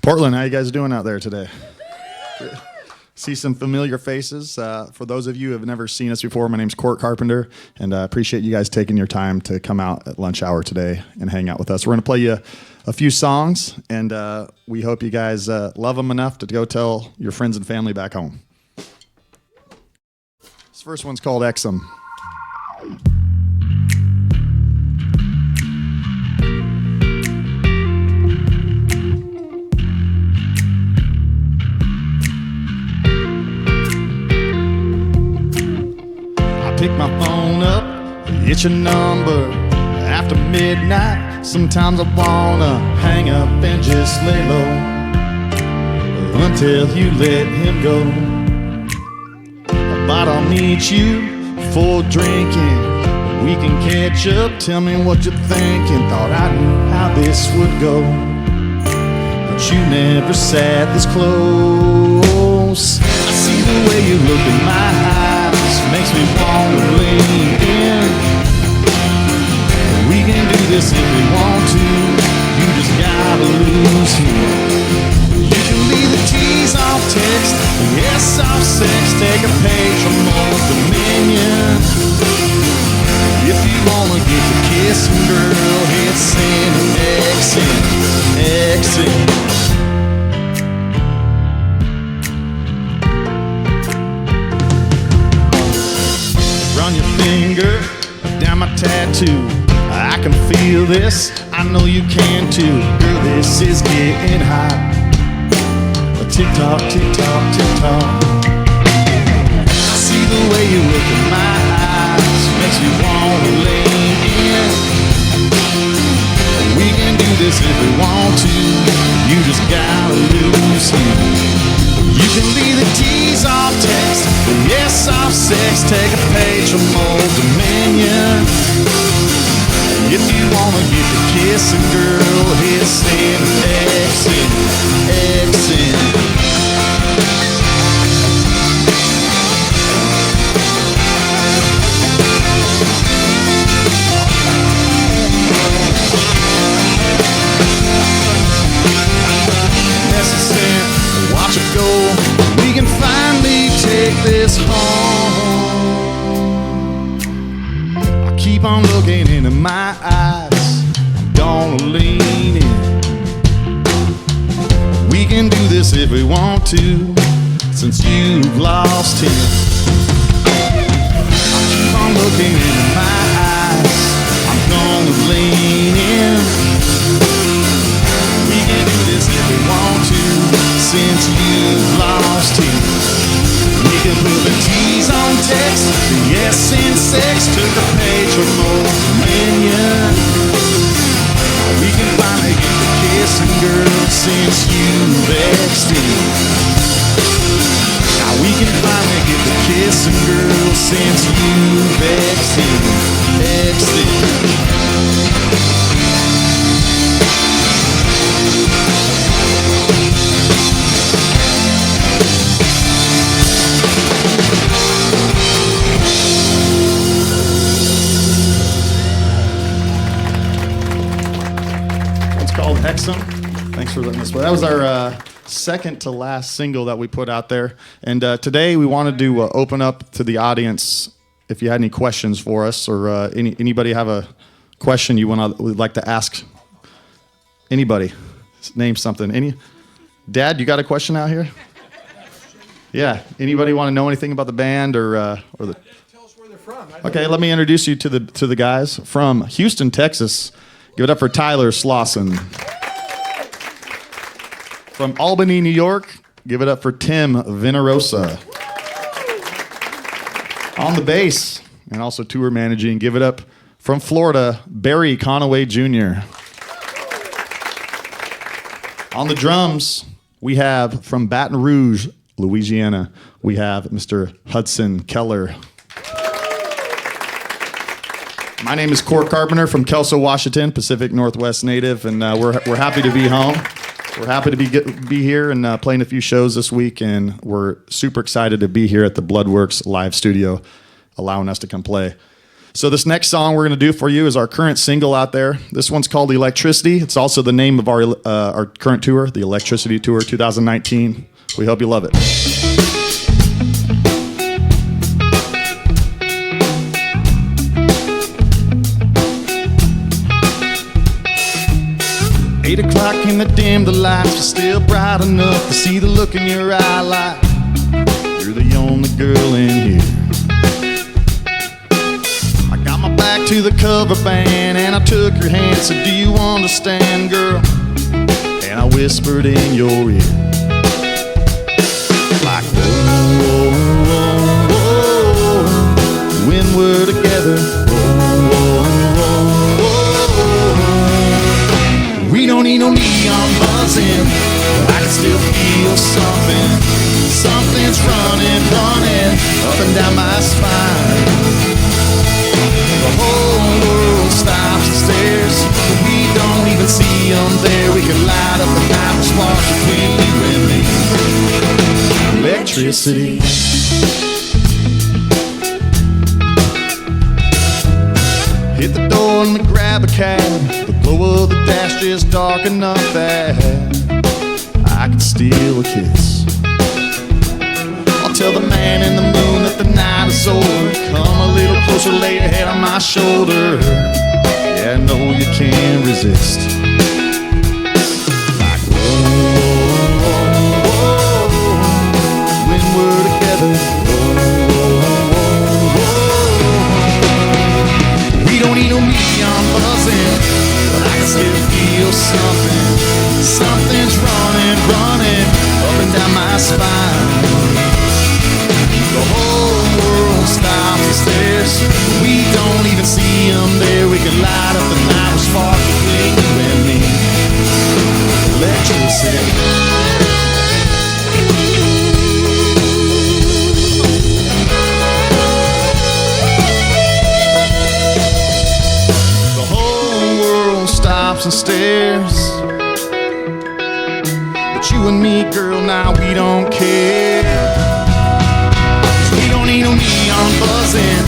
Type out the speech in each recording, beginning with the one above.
Portland, how you guys doing out there today? See some familiar faces. For those of you who have never seen us before, my name's Cort Carpenter, and I appreciate you guys taking your time to come out at lunch hour today and hang out with us. We're going to play you a few songs, and we hope you guys love them enough to go tell your friends and family back home. This first one's called Exum. Pick my phone up, it's your number. After midnight, sometimes I wanna hang up and just lay low until you let him go. But I'll meet you for drinking. We can catch up, tell me what you're thinking. Thought I knew how this would go, but you never sat this close. I see the way you look in my eyes, makes me wanna lean in. We can do this if we want to. You just gotta lose him. You can leave the T's off text, the S off sex. Take a page from Old Dominion. If you wanna get the kissing, girl, hit send and exit. Run your finger down my tattoo. I can feel this, I know you can too. Girl, this is getting hot. Tick-tock, tick-tock, tick-tock. I see the way you look in my eyes, makes me wanna lean in. We can do this if we want to. You just gotta lose him. You can leave the T's off text, the S off sex. Take a page from Old Dominion. If you wanna get the kissing, girl, hit send exit, exit. Necessary, watch it go. We can finally take this home. I keep on looking into my eyes, I'm gonna lean in. We can do this if we want to, since you've lost him. I keep on looking into my eyes, I'm gonna lean in. We can do this if we want to, since you've lost him. We can put the T's on text, the S in sex. Took a page from Old Dominion. We can finally get the kissing, girl, since you vexed him. Now we can finally get the kissing, girl, since you vexed him. Vexed him. Called Exum. Thanks for letting us play. That was our second to last single that we put out there. And today we wanted to open up to the audience if you had any questions for us, or anybody have a question you would like to ask anybody. Name something. Any Dad, you got a question out here? Yeah. Anybody want to know anything about the band or the? Tell us where they're from. Okay, let me introduce you to the guys from Houston, Texas. Give it up for Tyler Slauson. From Albany, New York, give it up for Tim Venerosa. On the bass, and also tour managing, give it up from Florida, Barry Conaway Jr. On the drums, we have from Baton Rouge, Louisiana, we have Mr. Hudson Keller. My name is Cort Carpenter from Kelso, Washington, Pacific Northwest native, and we're happy to be home. We're happy to be here and playing a few shows this week, and we're super excited to be here at the Bloodworks live studio, allowing us to come play. So this next song we're going to do for you is our current single out there. This one's called Electricity. It's also the name of our current tour, the Electricity Tour 2019. We hope you love it. 8 o'clock in the dim, the lights are still bright enough to see the look in your eye like you're the only girl in here. I got my back to the cover band and I took your hand, said, do you understand, girl? And I whispered in your ear like, whoa, whoa, whoa, whoa, when we're together, whoa, whoa, whoa, whoa. We don't need no neon buzzing, but I can still feel something. Something's running, running up and down my spine. The whole world stops and stares, but we don't even see them there. We can light up the night with sparks between you and me. Electricity. Hit the door and we grab a cab. The glow of the dash is dark enough that I can steal a kiss. I'll tell the man in the moon that the night is over. Come a little closer, lay your head on my shoulder. Yeah, I know you can't resist. Like whoa, whoa, whoa, whoa, when we're together. Don't need no neon buzzing, but I can still feel something. Something's running, running up and down my spine. The whole world stops and stares. We don't even see them there. We can light up the night with sparks between you and me. Electricity. And stares, but you and me, girl, now we don't care. 'Cause we don't need no neon buzzing,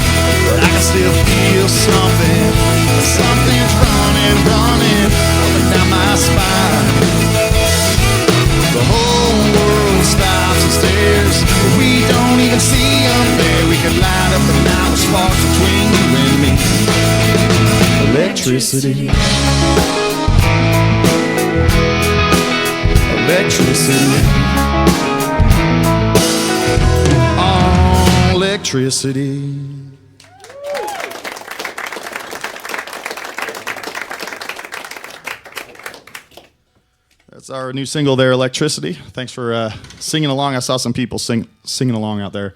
but I can still feel something. Something's running, running up and down my spine. The whole world stops and stares, but we don't even see them there. We can light up the night with sparks between you and me. Electricity. Electricity. Oh, electricity. That's our new single there, Electricity. Thanks for singing along. I saw some people singing along out there.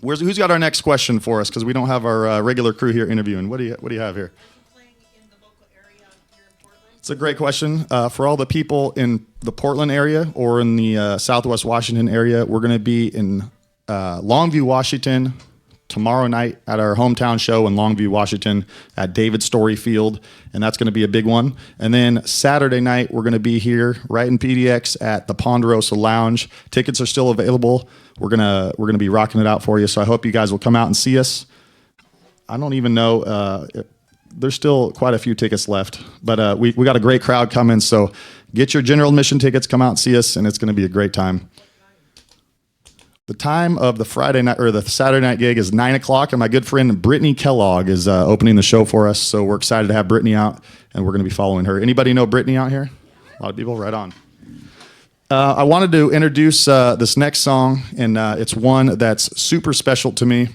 Who's got our next question for us? Because we don't have our regular crew here interviewing. What do you have here? It's a great question. For all the people in the Portland area or in the Southwest Washington area, we're going to be in Longview, Washington tomorrow night at our hometown show in Longview, Washington at David Story Field, and that's going to be a big one. And then Saturday night, we're going to be here right in PDX at the Ponderosa Lounge. Tickets are still available. We're gonna be rocking it out for you, so I hope you guys will come out and see us. I don't even know there's still quite a few tickets left, but we got a great crowd coming, so get your general admission tickets, come out and see us, and it's going to be a great time. The time of the Friday night or the Saturday night gig is 9 o'clock, and my good friend Brittany Kellogg is opening the show for us, so we're excited to have Brittany out, and we're going to be following her. Anybody know Brittany out here? A lot of people, right on. I wanted to introduce this next song, and it's one that's super special to me,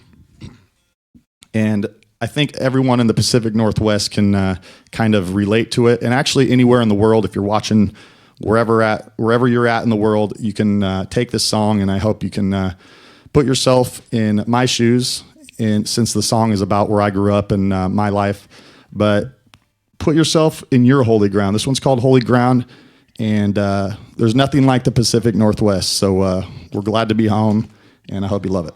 and I think everyone in the Pacific Northwest can kind of relate to it, and actually anywhere in the world, if you're watching wherever you're at in the world, you can take this song, and I hope you can put yourself in my shoes, and since the song is about where I grew up and my life, but put yourself in your holy ground. This one's called Holy Ground, and there's nothing like the Pacific Northwest, so we're glad to be home, and I hope you love it.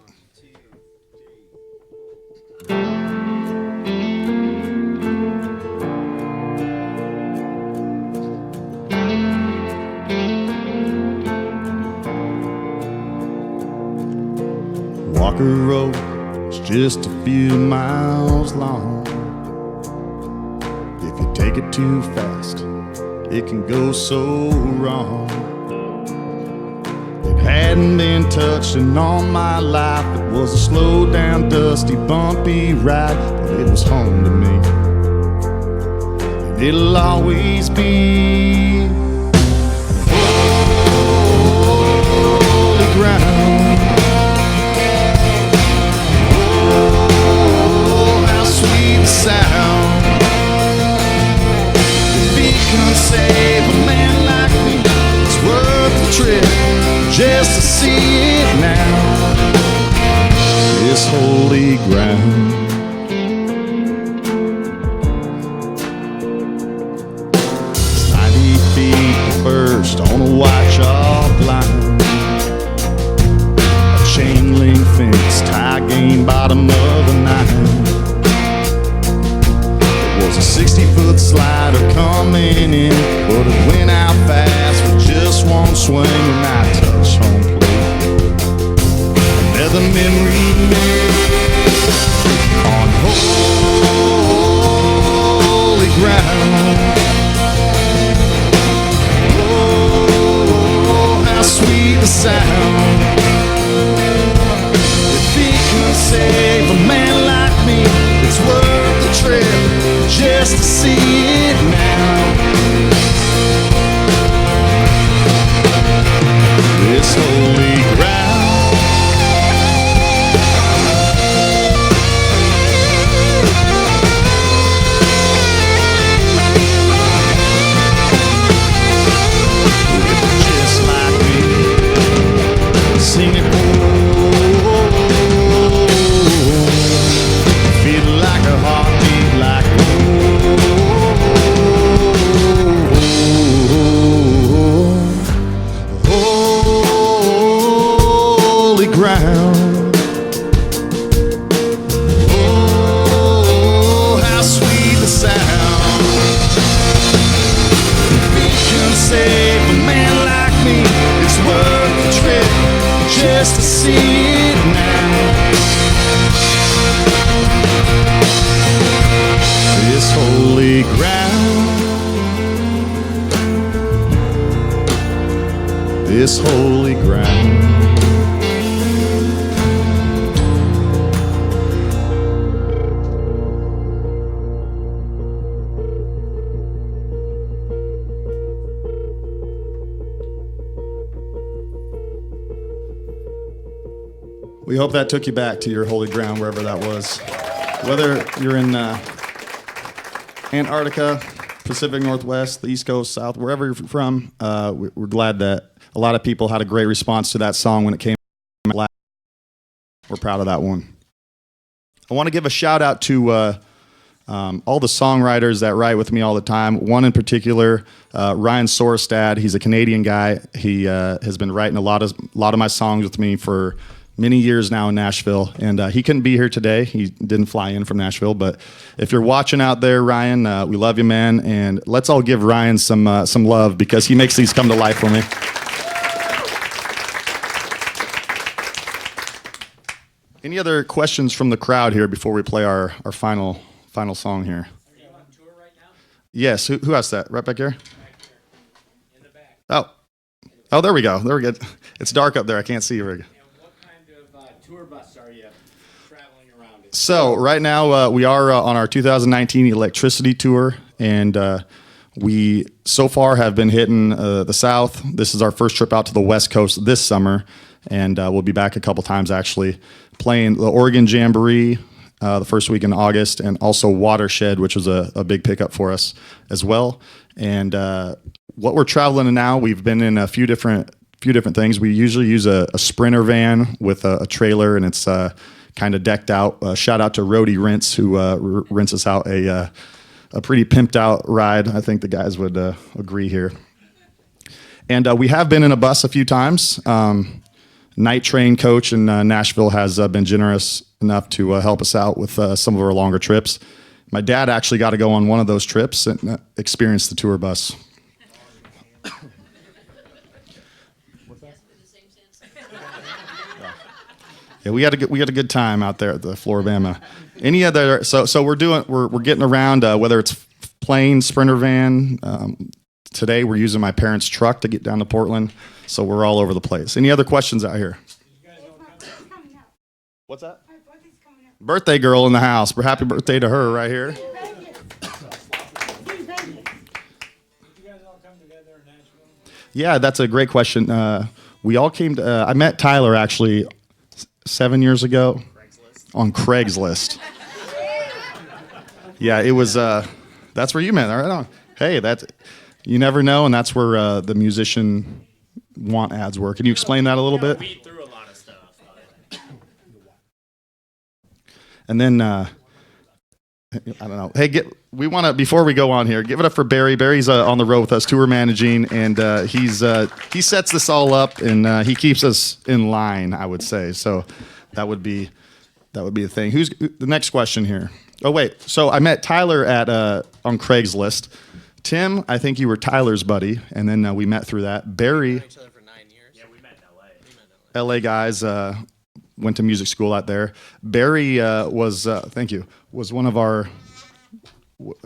Walker Road is just a few miles long. If you take it too fast, it can go so wrong. It hadn't been touched in all my life. It was a slow down, dusty, bumpy ride, but it was home to me. And it'll always be holy ground. Oh, how sweet the sound. If he can save a man like me, it's worth the trip just to see it now. This holy ground. It's 90 feet first on a white chalk line. A chain link fence, tie game bottom of the nine. It was a 60-foot slider coming in, but it went out fast with just one swing and I touched home plate. Another memory on holy ground. Oh, how sweet the sound. If he can save a man like me, it's worth the trip just to see it now. This holy ground. Just like me, singing, feel like a heartbeat, like holy ground. Oh, how sweet the sound. If he can save a man like me, it's worth the trip just to see it now. This holy ground. This holy ground. We hope that took you back to your holy ground, wherever that was. Whether you're in Antarctica, Pacific Northwest, the East Coast, South, wherever you're from, we're glad that a lot of people had a great response to that song when it came out. We're proud of that one. I want to give a shout out to all the songwriters that write with me all the time. One in particular, Ryan Sorstad. He's a Canadian guy. He has been writing a lot of my songs with me for many years now in Nashville, and he couldn't be here today. He didn't fly in from Nashville, but if you're watching out there, Ryan, we love you, man, and let's all give Ryan some love because he makes these come to life for me. Any other questions from the crowd here before we play our final song here? Are you on tour right now? Yes. Who asked that? Right back here? Back here. In the back. Oh, there we go. There we go. It's dark up there. I can't see you very good. Tour bus are you traveling around in? So right now we are on our 2019 Electricity Tour, and we so far have been hitting the South. This is our first trip out to the West Coast this summer, and we'll be back a couple times actually, playing the Oregon Jamboree the first week in August, and also Watershed, which was a big pickup for us as well. And what we're traveling in now, we've been in a few different things. We usually use a Sprinter van with a trailer, and it's kind of decked out. Shout out to Roadie Rinse, who rents us out a pretty pimped out ride. I think the guys would agree here. And we have been in a bus a few times. Night Train coach in Nashville has been generous enough to help us out with some of our longer trips. My dad actually got to go on one of those trips and experience the tour bus. Yeah, we had a good time out there at the Floribama. Any other? So we're getting around. Whether it's plane, Sprinter van. Today we're using my parents' truck to get down to Portland. So we're all over the place. Any other questions out here? What's that? Birthday girl in the house. Happy birthday to her right here. Yeah, that's a great question. We all came to. I met Tyler actually 7 years ago on Craigslist. Yeah, it was. That's where you met. Right on. Hey, you never know, and that's where the musician want ads were. Can you explain that a little bit? Weed through a lot of stuff. And then I don't know. Hey, we want to before we go on here, give it up for Barry. Barry's on the road with us, tour managing, and he sets this all up and he keeps us in line, I would say. So that would be the thing. Who's the next question here? Oh wait, so I met Tyler at on Craigslist. Tim, I think you were Tyler's buddy, and then we met through that. Barry, each other for 9 years. Yeah, we met in LA. LA guys. Went to music school out there. Barry was one of our.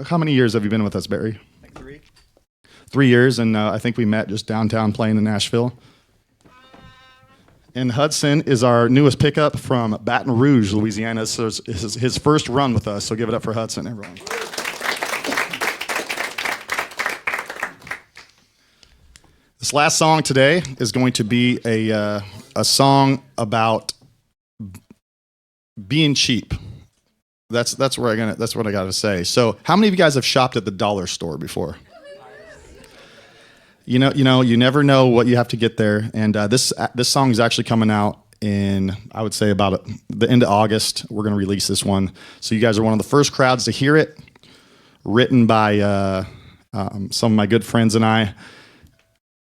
How many years have you been with us, Barry? Like 3. 3 years, and I think we met just downtown playing in Nashville. And Hudson is our newest pickup from Baton Rouge, Louisiana. So it's his first run with us. So give it up for Hudson, everyone. This last song today is going to be a song about being cheap. That's what I got to say. So, how many of you guys have shopped at the dollar store before? You never know what you have to get there. And this song is actually coming out in, I would say, about the end of August. We're going to release this one. So you guys are one of the first crowds to hear it. Written by some of my good friends and I.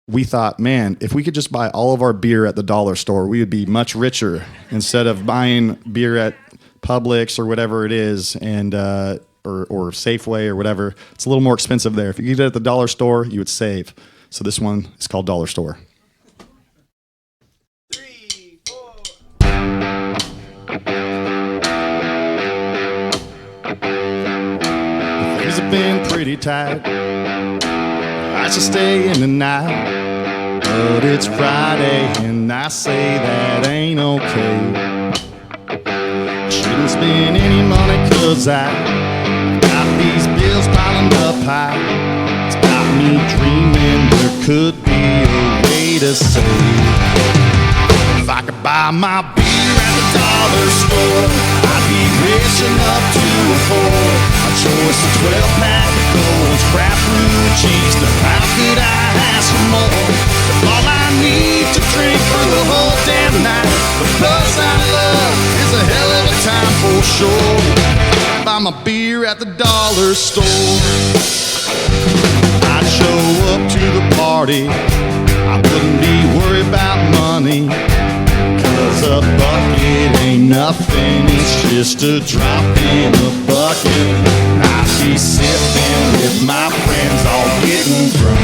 We thought, man, if we could just buy all of our beer at the dollar store, we would be much richer instead of buying beer at Publix or whatever it is, and or Safeway or whatever. It's a little more expensive there. If you get it at the dollar store, you would save. So this one is called Dollar Store. 3, 4. Things have been pretty tight. I should stay in tonight, but it's Friday and I say that ain't okay. Shouldn't spend any money 'cause I got these bills piling up high. It's got me dreaming there could be a way to save. If I could buy my beer at the dollar store, I'd be rich enough to afford a choice of 12-pack of Gold's craft brew cheese. How could I ask for more? If all I need to drink for the whole damn night, the buzz I love is a hell of a time for sure. Buy my beer at the dollar store. I'd show up to the party. I wouldn't be worried about money, 'cause a bucket ain't nothing, it's just a drop in a bucket. I'd be sipping with my friends all getting drunk.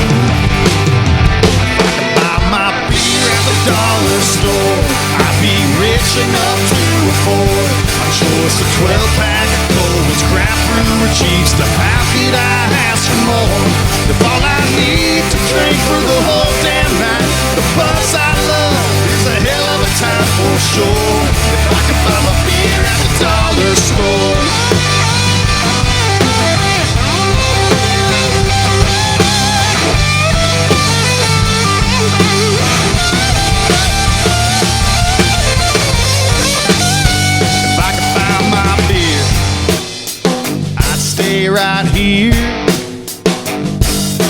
If I could buy my beer at the dollar store, I'd be rich enough to afford a choice of 12-pack of Gold's craft brew cheese. How could I ask for more? If all I need to drink for the whole damn night, the buzz I love is a hell of a time for sure. If I could buy my beer at the dollar store. If I could buy my beer, I'd stay right here.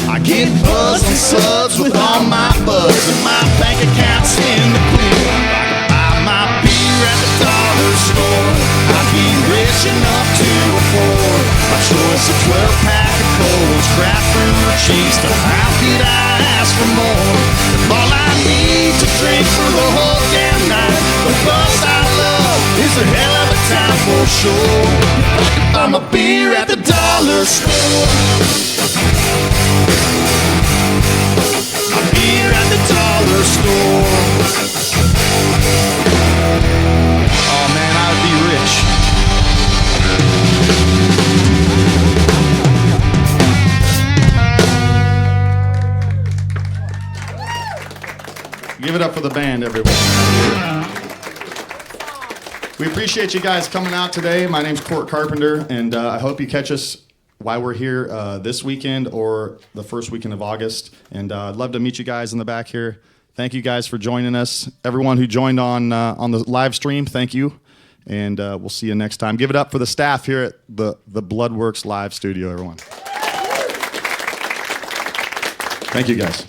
I get buzzed on subs with all my buds, and my bank account's in the clear. If I could buy my beer at the dollar store, I'd be rich enough to afford a choice of 12-pack of Gold's craft brew cheese. So how could I ask for more? If all I need to drink for the whole damn night, the buzz I love is a hell of a time for sure. If I could buy my beer at the dollar store. My beer at the dollar store. Give it up for the band, everyone. We appreciate you guys coming out today. My name's Cort Carpenter, and I hope you catch us while we're here this weekend or the first weekend of August. And I'd love to meet you guys in the back here. Thank you guys for joining us. Everyone who joined on the live stream, thank you. And we'll see you next time. Give it up for the staff here at the Bloodworks live studio, everyone. Thank you, guys.